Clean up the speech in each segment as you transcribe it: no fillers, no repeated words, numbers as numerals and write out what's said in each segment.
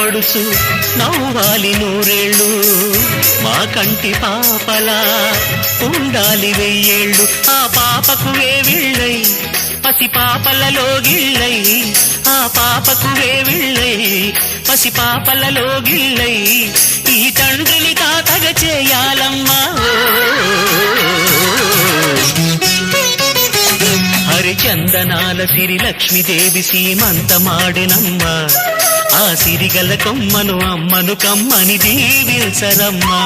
పడుచు నవ్వాలి నూరేళ్ళు మా కంటి పాపలా ఉండాలి వెయ్యేళ్ళు ఆ పాపకు వేవిళ్ళై పసి పాపలలో గిళ్ళై ఆ పాపకు వేవిళ్ళై పసి పాపలలో గిళ్ళై ఈ తండ్రిని తాతగా చేయాలమ్మా హరిచందనాల సిరి లక్ష్మీదేవి సీమంతమాడెనమ్మా ఆ సిరిగల కొమ్మను అమ్మను కమ్మని దీవించరమ్మా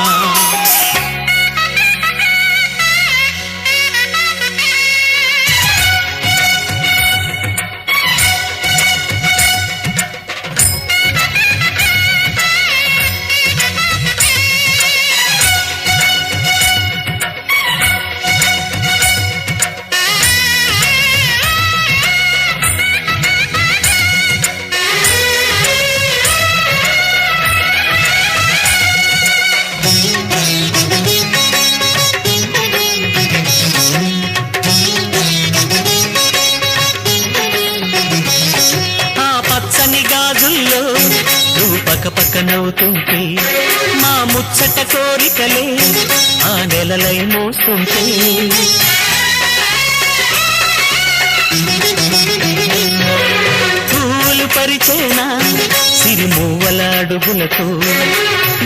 పక్క నవ్వుతుంటే మా ముచ్చట కోరికలే ఆ నెలలై మోస్తుంటే పూలు పరిచేనా సిరిమూవల అడుగులతో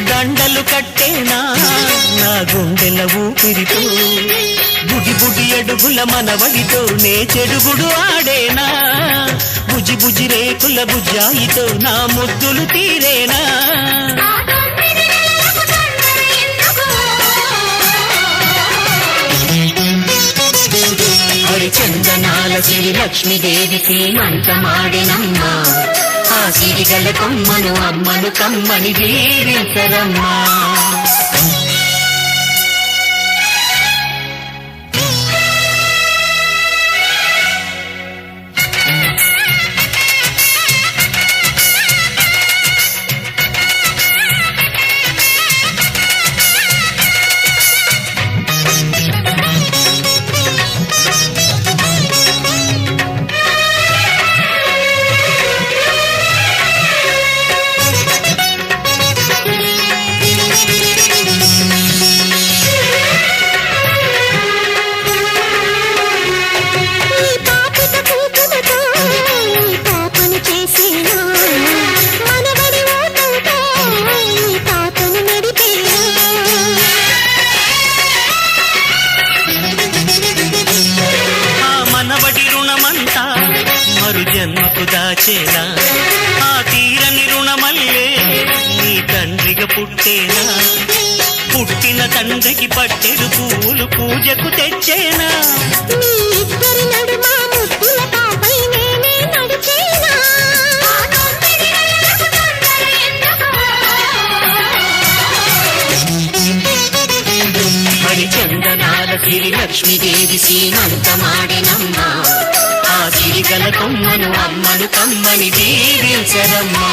దండలు కట్టేనా నా గుండెల ఊపిరితో బుడి బుడి అడుగుల మనవడితో నే చెడుగుడు ఆడేనా బుజి బుజి రేకుల బుజ్జాయితో నా ముద్దులు తీరేనా హరిచందనాల సిరి లక్ష్మీదేవి సీమంతమాడెనమ్మా ఆ సిరిగల కొమ్మను అమ్మను కమ్మని దీవించరమ్మా మరు జన్మకు దాచేనా ఆ తీరని రుణమల్లే నీ తండ్రిగా పుట్టేనా పుట్టిన తండ్రికి పట్టెడు పూలు పూజకు తెచ్చేనా హరిచందనాల సిరి లక్ష్మీదేవి సీమంతమాడెనమ్మా ఆ సిరిగల కొమ్మను అమ్మను కమ్మని దీవించరమ్మా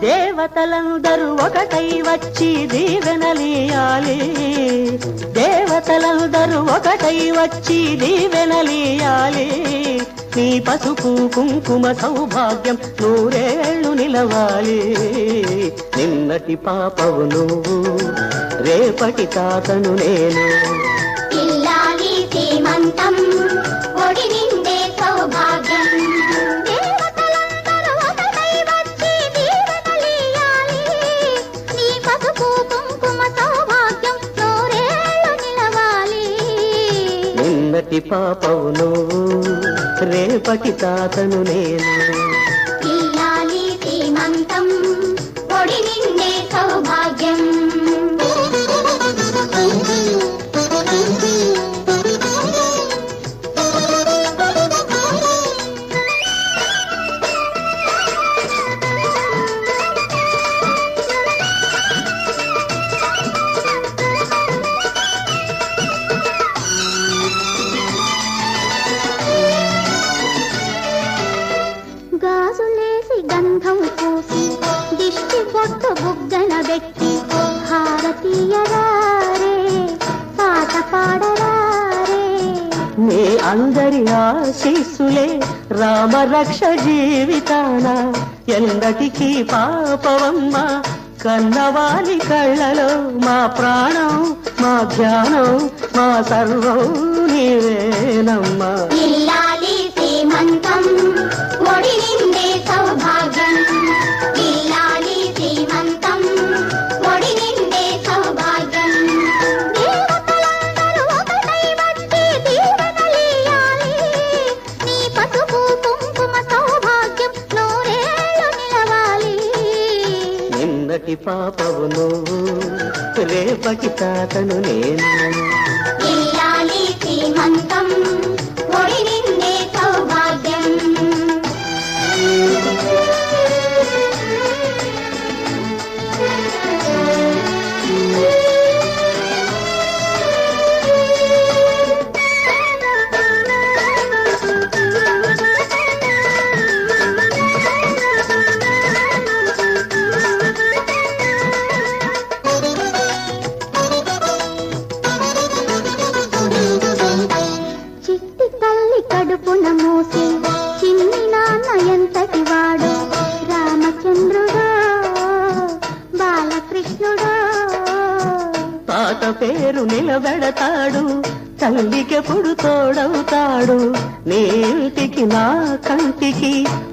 దేవతలందరూ ఒకటై వచ్చి దీవెనలియాలి దేవతలందరూ ఒకటై వచ్చి దీవెనలియాలి నీ పసుపు కుంకుమ సౌభాగ్యం నూరేళ్లు నిలవాలి నిన్నటి పాపవు నువ్వు రేపటి తాతను నేను ఇల్లాలి శ్రీమంతం ఒడి నిండే సౌభాగ్యం నిన్నటి పాపవు నువ్వు రేపటి తాతను నేను ఇల్లాలి శ్రీమంతం ఒడి నిండే సౌభాగ్యం అందరి ఆశీస్సులే రామరక్ష జీవితాన ఎన్నటికీ పాపవమ్మ కన్నవాలి కళ్ళలో మా ప్రాణం మా ధ్యానం మా సర్వం నీవేనమ్మా ఇల్లాలి శ్రీమంతం ఒడి నిండే సౌభాగ్యం ఇల్లాలి శ్రీమంతం ఒడి నిండే సౌభాగ్యం దేవతలందరూ ఒకటై వచ్చి దీవెనలియాలి నీ పసుపు కుంకుమ సౌభాగ్యం నూరేళ్ళు నిలవాలి నిన్నటి పాపవు నువ్వు రేపటి తాతను నేను ఇల్లాలి శ్రీమంతం ఒడి నిండే సౌభాగ్యం చిట్టి తల్లి కడుపున మూసి చిన్ని నాన్న ఎంతటి వాడు రామచంద్రుడా బాలకృష్ణుడా తాత పేరు నిలబెడతాడు తల్లికెప్పుడు తోడవుతాడు నీటికి నా కంటికి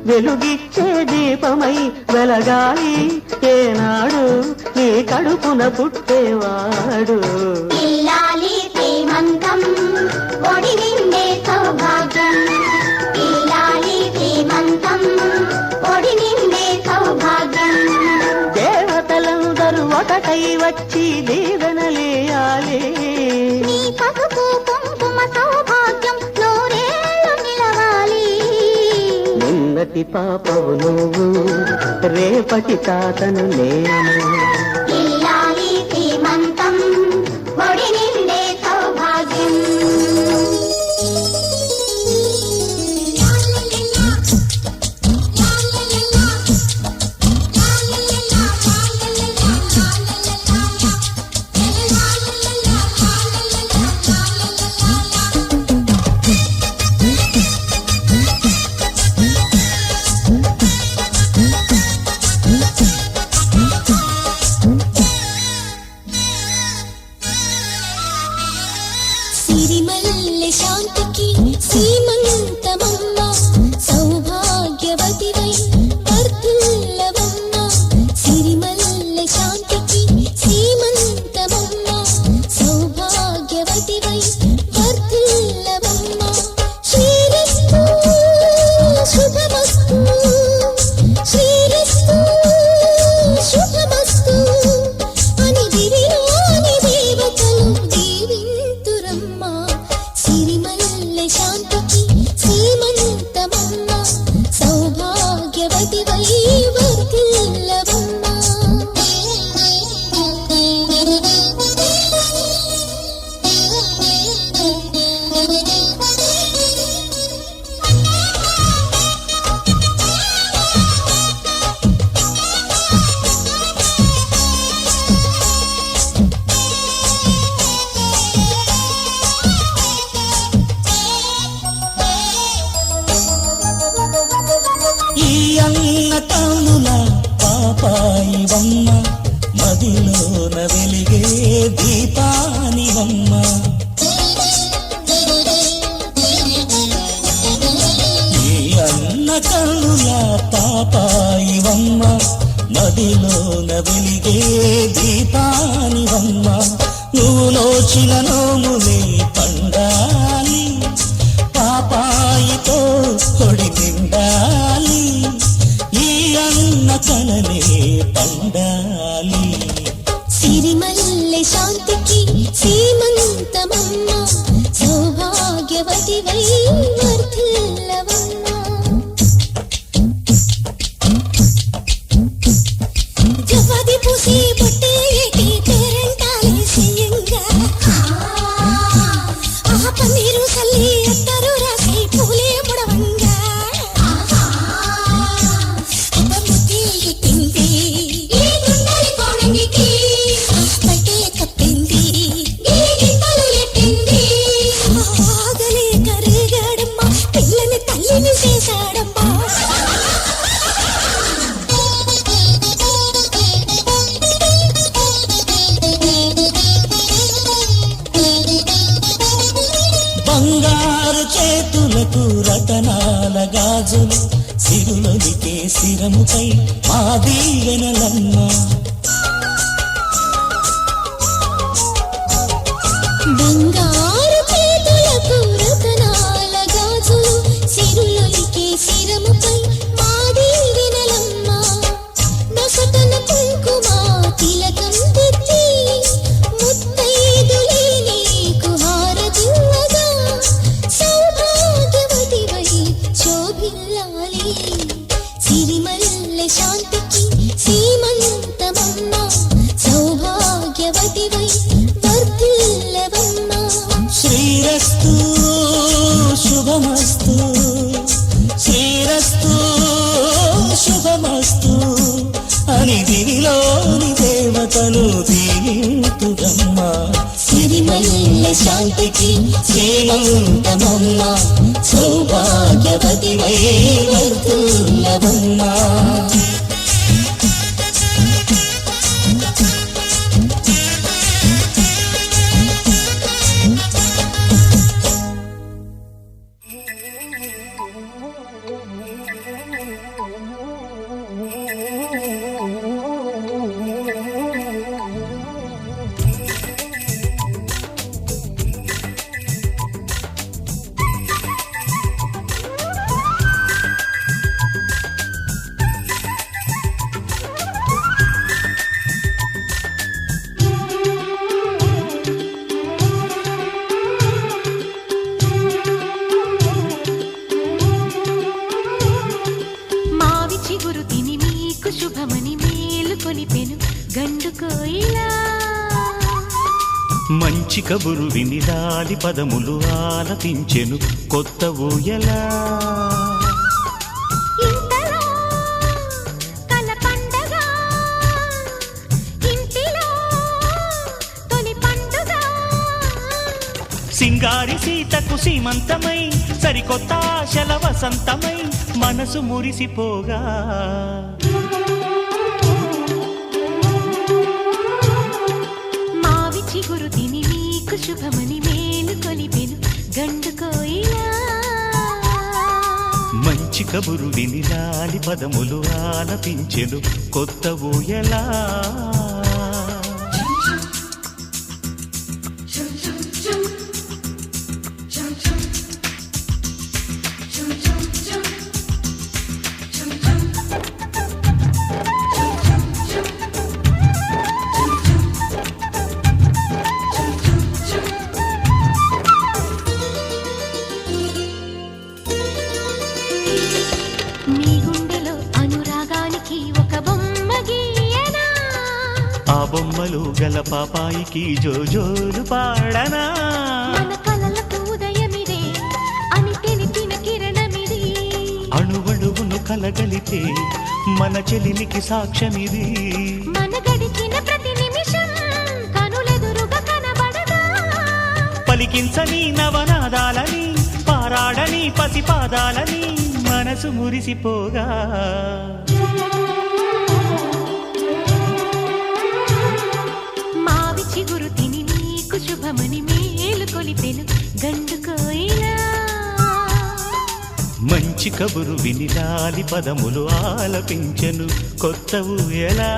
వెలుగిచ్చే దీపమై వెలగాలి ఏనాడు నీ కడుపున పుట్టేవాడు ఇల్లాలి శ్రీమంతం ఒడి నిండే సౌభాగ్యం ఇల్లాలి శ్రీమంతం ఒడి నిండే సౌభాగ్యం దేవతలందరూ ఒకటై వచ్చి దీవెనలేయాలి నీ పసుపు కుంకుమ సౌభాగ్యం నూరేళ్ళు నిలవాలి నిన్నటి పాపవు నువ్వు రేపటి తాతను నేను ఇల్లాలి శ్రీమంతం ఒడి నిండే సౌభాగ్యం సిరిమల్లె శాంతికి సీమంతమమ్మ సౌభాగ్యవతివై వర్ధిల్లవమ్మ సిరిమల్లె శాంతికి సీమంతమమ్మ సౌభాగ్యవతివై వర్ధిల్లవమ్మ శ్రీరస్తు శుభమస్తు శ్రీరస్తు శుభమస్తు అని దివిలోని దేవతలు దీవింతురమ్మ సిరిమల్లె శాంతికి సీమంతమమ్మ సౌభాగ్యవతివై వర్ధిల్లవమ్మ ఈ అన్న తమ్ముల పాపాయివమ్మ మదిలోన వెలిగే దీపానివమ్మ ఈ అన్న కన్నుల పాపాయివమ్మ మదిలోన వెలిగే దీపానివమ్మ నువ్వు నోచిన నోములే పండాలి పాపాయితో కొడి నిండాలి ఈ అన్న కలనే పండాలి సిరిమల్లె శాంతికి సీమంతమమ్మ సౌభాగ్యవతివై వర్ధిల్లవమ్మ జవ్వది పూసి బొట్టే ఏటి పేరంటాలే సియంగా ఆ పన్నీరు సల్లి అత్తరు రాసి పూలే ముడవంగా అబ్బముతి ఎట్టింది ఈ గుండెలి కోణంగికి పట్టే కప్పింది ఈ గింతలు ఎట్టింది ఆగలే కరే బంగారు చేతులకు రతనాల గాజులు సిరులొలికే శిరముపై మా దీవెనలమ్మా బంగారు చేతులకు రతనాల గాజులు సిరులొలికే శిరముపై మా దీవెనలమ్మ నొసటన కుంకుమ తిలకం దిద్ది ముత్తైదులే నీకు హారతివ్వగా సౌభాగ్యవతివై శోభిల్లాలి సిరిమల్లె శాంతికి సీమంతమమ్మ సౌభాగ్యవతివై శ్రీరస్తు శుభమస్తు శ్రీరస్తు శుభమస్తు అని దివిలోని దేవతలు దీవింతురమ్మా సిరిమల్లె శాంతికి శ్రీమంతమమ్మ సౌభాగ్యవతివై వర్ధిల్లవమ్మా మంచి కబురు విని లాలి పదములు ఆలపించెను కొత్త ఊయలా సింగారి సీతకు సీమంతమై సరికొత్త ఆశల వసంతమై మనసు మురిసిపోగా చిగురు తిని నీకు శుభమని మేలు కొలిపెను గండు కోయిలా మంచి కబురు విని లాలి పదములు ఆలపించెను కొత్త ఊయలా బొమ్మలు గల పాపాయికి జోజోలు పాడనా మన కలలకు ఉదయమిదే అని తెలిపిన కిరణమిది అణువణువును కలగలితే మన చెలిమికి సాక్ష్యమిది మన గడిచిన ప్రతి నిమిషం కనులెదురుగా కనబడదా పలికించని నవనాదాలని పారాడని పసిపాదాలని మనసు మురిసిపోగా చిగురు తిని నీకు శుభమని మేలు కొలిపెను గండు కోయిలా మంచి కబురు విని లాలి పదములు ఆలపించెను కొత్త ఊయలా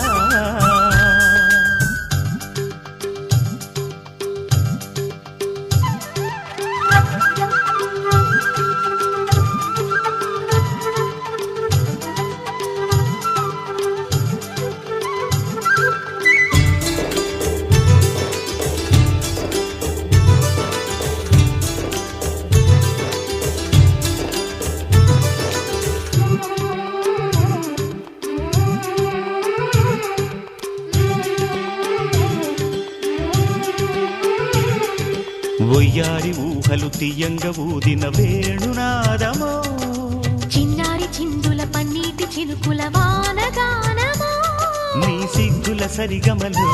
ఒయ్యారి ఊహలు తీయంగ ఊదిన వేణునాదమో చిన్నారి చిందుల పన్నీటి చినుకుల వానగానమో నీ సిగ్గుల సరిగమలు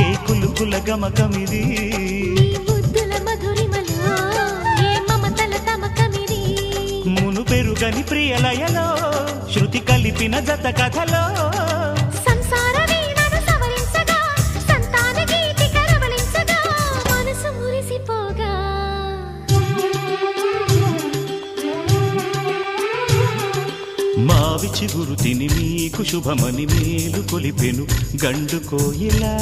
ఏ కులుకుల గమకమిది నీ బుద్ధుల మధురిమలో ఏ మమతల తమకమిది మును పెరుగని ప్రియలయలో శృతి కలిపిన జత కథలో మావి చిగురు తిని మీకు శుభమని మేలు కొలిపెను గండు కోయిలా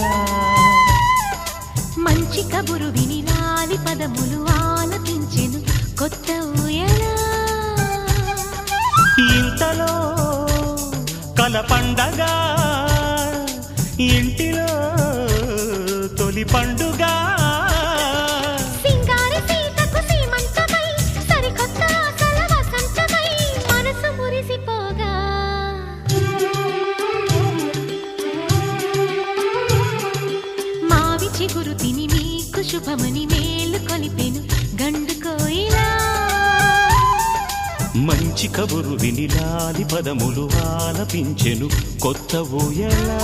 మంచి కబురు విని లాలి పదములు ఆలపించెను కొత్త ఊయలా. ఇంతలో కల పండగ ఇంటిలో తొలి పండుగ సింగారి సీతకు సీమంతమై సరికొత్త ఆశల వసంతమై మనసు మురిసిపోగా మావి చిగురు తిని మీకు శుభమని మేలు కొలిపెను గండు కోయిలా. మంచి కబురు విని లాలి పదములు ఆలపించెను కొత్త ఊయలా.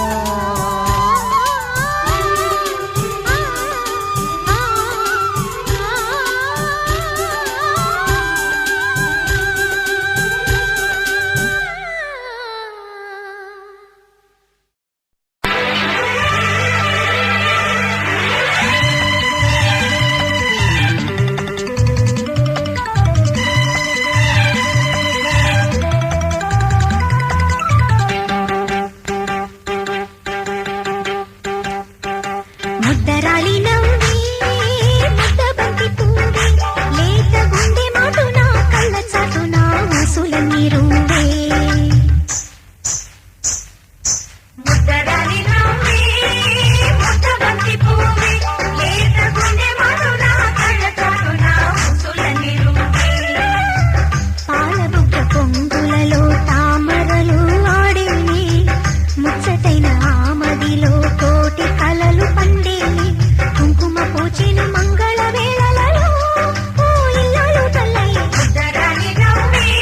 ముద్దరాలి నవ్వి ముద్దబంతి పువ్వే లేత గుండె మాటున కళ్ళ చాటున ఊసులన్నీ రువ్వే. ముద్దరాలి నవ్వి ముద్దబంతి పువ్వే లేత గుండె మాటున కళ్ళ చాటున ఊసులన్నీ రువ్వే. పాలబుగ్గ పొంగులలో తామరలు ఆడేని ముచ్చటైన ఆమదిలో కోటి కలలు పండేని కుంకుమ పూచిన మంగళ వేళలలో ఓ ఇల్లాలు తల్లయ్య. ముద్దరాలి నవ్వి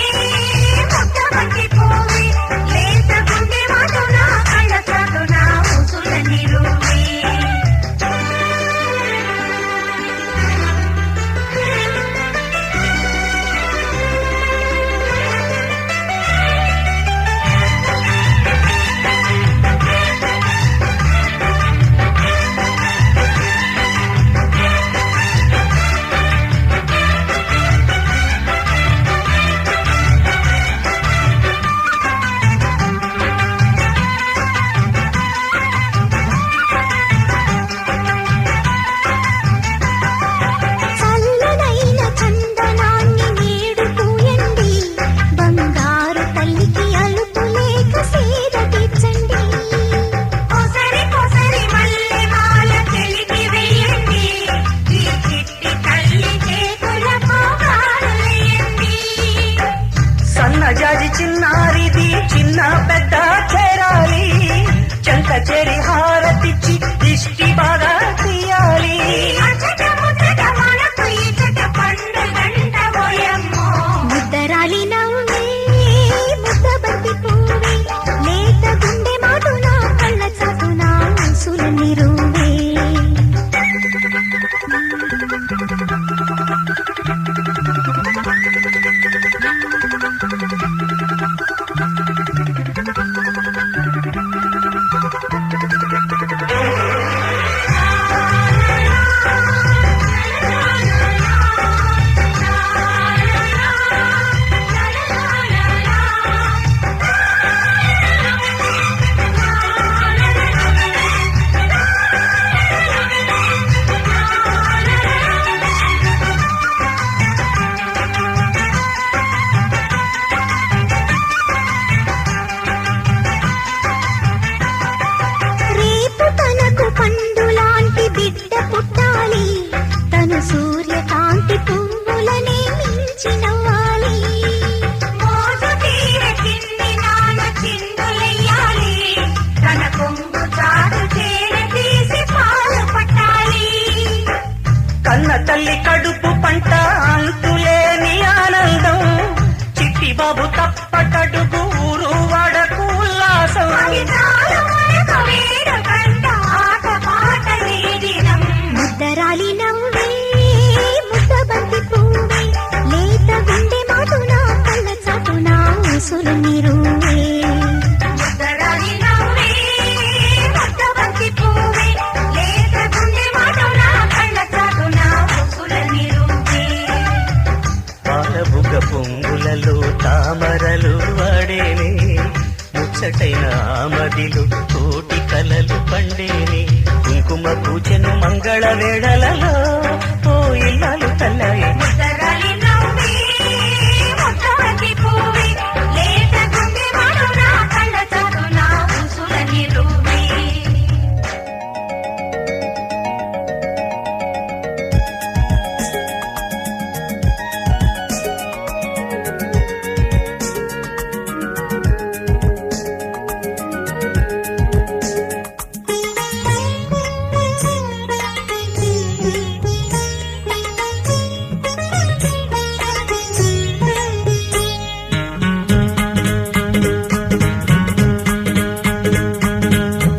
ముద్దబంతి పువ్వే లేత గుండె మాటున కళ్ళ చాటున ఊసులన్నీ రువ్వే. చల్లనైన చందనాన్ని నేడు పూయండి బంగారు తల్లికి అలుపు లేక సేద తీర్చండి. కొసరి కొసరి మల్లె మాల తెలిపి వేయండి ఈ చిట్టి తల్లి చేతులకు కారులేయండి. సన్నజాజి చిన్నారిది చిన్న పెద్ద చేరాలి చెంత చెరి హారతిచ్చి దిష్టి బాగా తీయాలి. అచట ముచ్చట మనకు ఇచట పండుగంట ఓయమ్మో. ముద్దరాలి నవ్వి ముద్దబంతి పువ్వే లేత గుండె మాటున కళ్ళ చాటున ఊసులన్నీ రువ్వే. పొంగులలో తామరలు వాడేనే ముచ్చటైన ఆమదిలు కోటి కలలు పండేనే కుంకుమ పూజను మంగళ వేళలలో ఓ ఇల్లాలు తల్లాయి ముద్దరాలి నవ్వి ముద్దవతి పువ్వి లేత గుండె వాడు నా కళ్ళ చాటున ఊసులని రువ్వి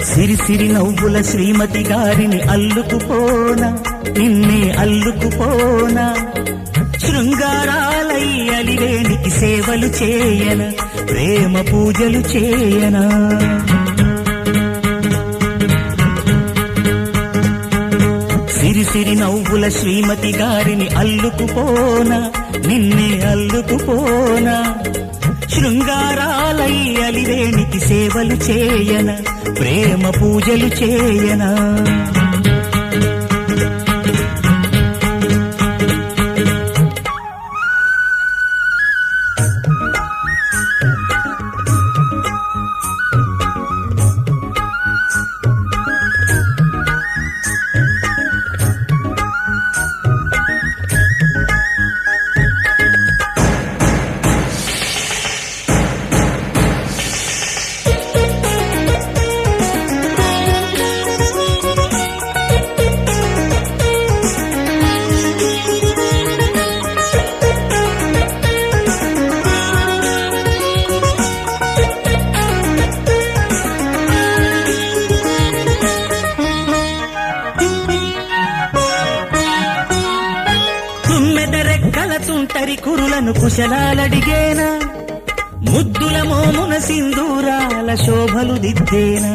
సిరిసిరి నవ్వుల శ్రీమతి గారిని అల్లుకుపోనా నిన్నే అల్లుకుపోనా శృంగారాలై అలివేనికి సేవలు చేయన ప్రేమ పూజలు చేయనా సిరిసిరి నవ్వుల శ్రీమతి గారిని అల్లుకుపోనా నిన్నే అల్లుకుపోనా శృంగారాలై అలివేనికి సేవలు చేయన ప్రేమ పూజలు చేయనా తుంటరి కురులను కుశలాలడిగేనా ముద్దుల మోమున సింధూరాల శోభలు దిద్దేనా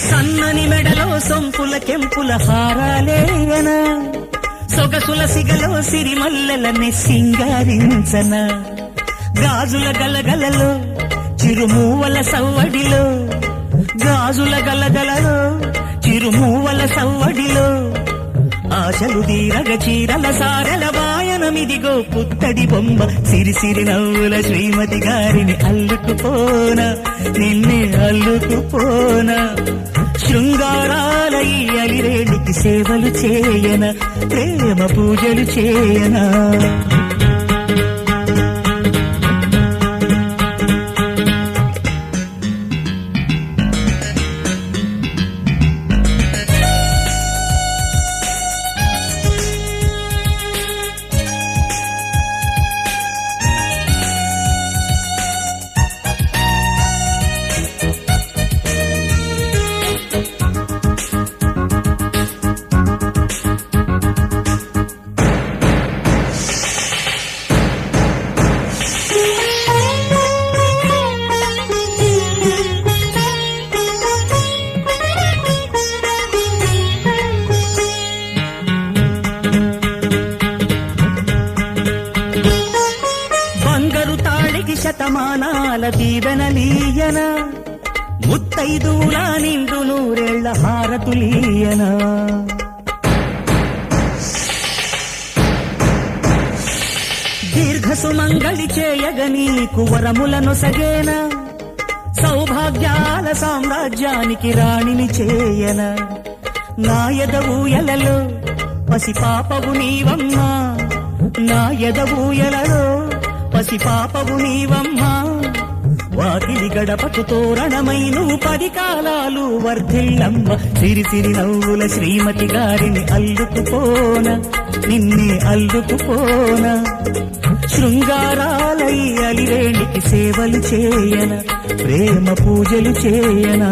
సన్నని మెడలో సొంపుల కెంపుల హారాలేయనా సొగసుల సిగలో సిరిమల్లెలనే సింగారించన గాజుల గలగలలో చిరుమూవల సవ్వడిలో గాజుల గలగలలో చిరుమూవల సవ్వడిలో ఆశలు దీరగ చీరల సారల వాయనమిదిగో పుత్తడి బొమ్మ సిరిసిరి నవ్వుల శ్రీమతి గారిని అల్లుకుపోనా నిన్నే అల్లుకుపోనా శృంగారాలై అలిరేడికి సేవలు చేయన ప్రేమ పూజలు చేయనా శతమానాల దీవెనలీయన ముత్తైదుల నిండు నూరేళ్ల హారతులీయన దీర్ఘ సుమంగళి చేయగ నీకు వరములను సగేన సౌభాగ్యాల సామ్రాజ్యానికి రాణిని చేయన నా ఎదవూయలలో పసిపాపవు నీవమ్మా నా ఎదవూయలలో పసిపాపవు నీవమ్మా వాకిలి గడపకు తోరణమై నువ్వు 10 కాలాలు వర్ధిల్లమ్మ సిరిసిరి నవ్వుల శ్రీమతి గారిని అల్లుకుపోనా నిన్నే అల్లుకుపోనా శృంగారాలై అలివేణికి సేవలు చేయన ప్రేమ పూజలు చేయనా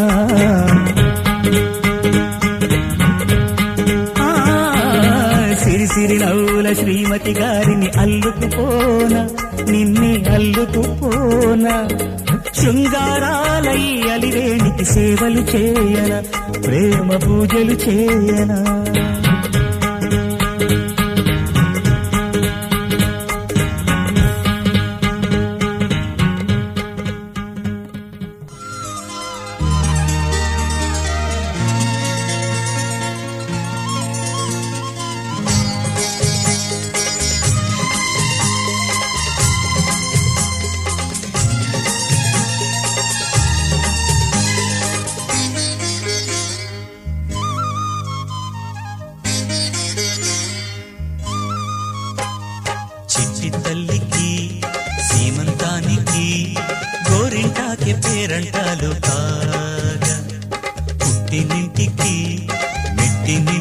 సిరిసిరి నవ్వుల శ్రీమతి గారిని అల్లుకుపోనా నిన్నే అల్లుకుపోనా శృంగారాలై అలివేణికి సేవలు చేయన ప్రేమ పూజలు చేయనా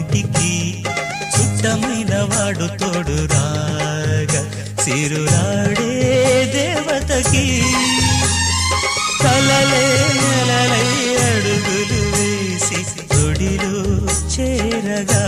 పుట్టినింటికి చుట్టమైన వాడు తోడు రాగా సిరులాడే దేవతకి కలలే నెలలై అడుగులు వేసి ఒడిలో చేరగా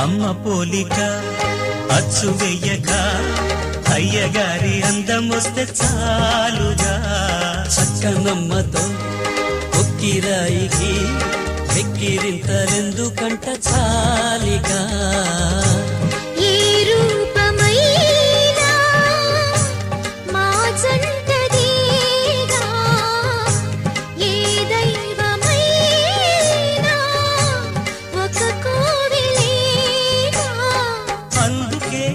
అమ్మ పోలిక అచ్చు వెయ్యక అయ్యగారి అందమొస్తే చాలుగా చక్కనమ్మతో ఒక్కిరాయికి వెక్కిరింతలెందుకంట చాలిగా ఏ రూపమైనా మా జంటదేగా ఏ దైవమైనా ఒక కోవెలేగా అందుకే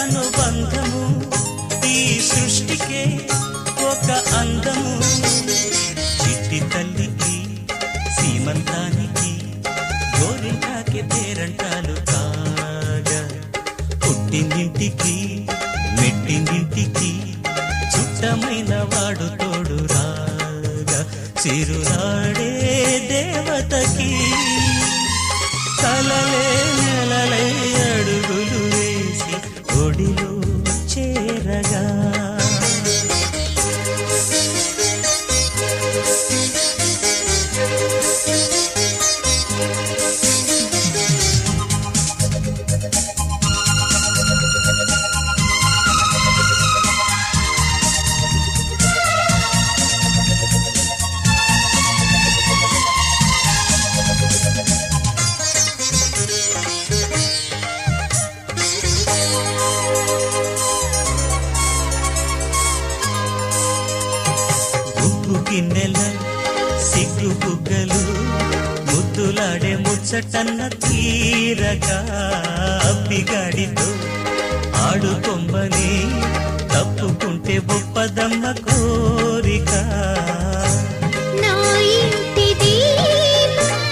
అనుబంధము ఈ సృష్టికే ఒక అందము చిట్టి తల్లికి సీమంతానికి గోరింటాకి పేరంటాలు కాగా పుట్టినింటికి మెట్టినింటికి చుట్టమైన వాడు తోడు రాగా చిరునాడే దేవతకి కలలే నెలలై అడుగులు వేసి ఒడిలో చేరగా ఉప్పు గిన్నెల సిగ్గు బుగ్గలు ముద్దులాడే ముచ్చటన్న తీరగా అప్పిగాడితో ఆడుకొమ్మని తప్పుకుంటే బొప్పదమ్మ కోరిక నా ఇంటి దీపం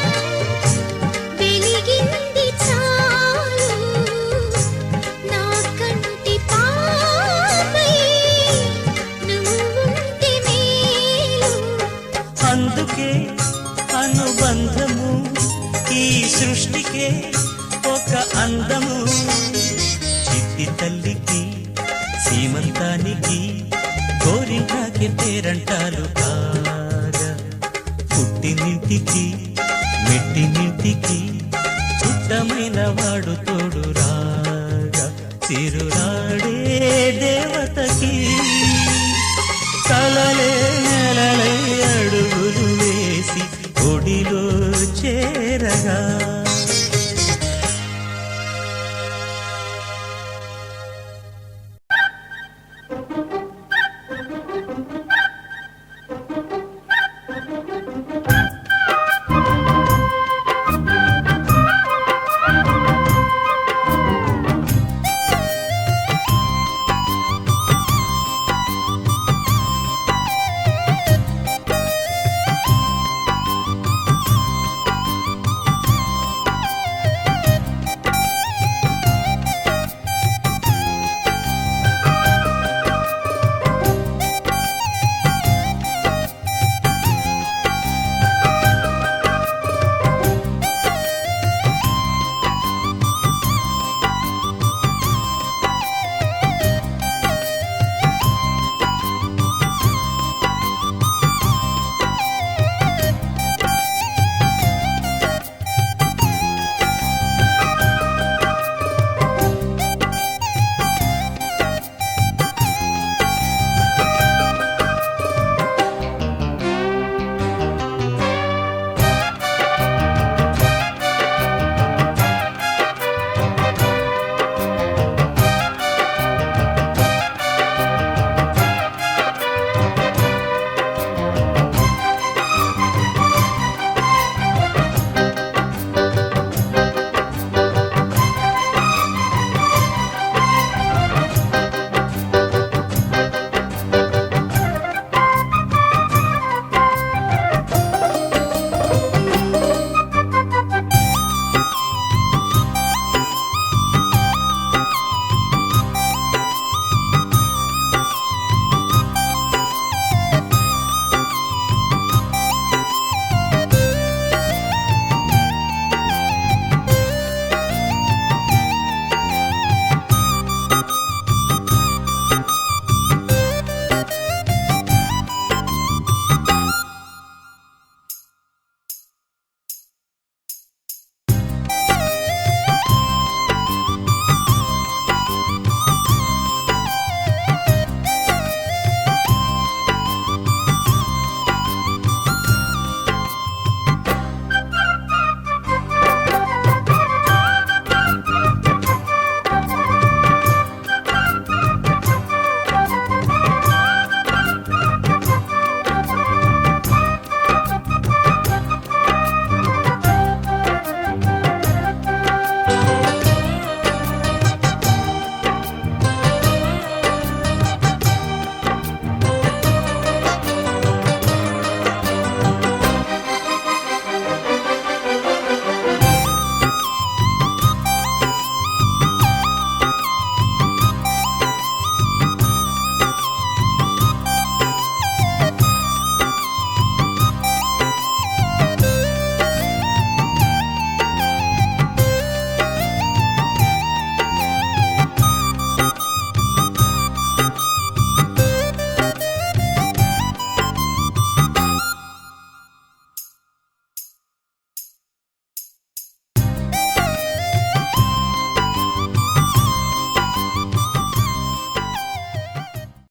వెలిగింది చాలు నా కంటి పాపై నువ్వుంటే మేలు అందుకే అనుబంధము ఈ సృష్టికే ఒక అందము చిట్టి తల్లికి సీమంతానికి గోరింటాకి పేరంటాలు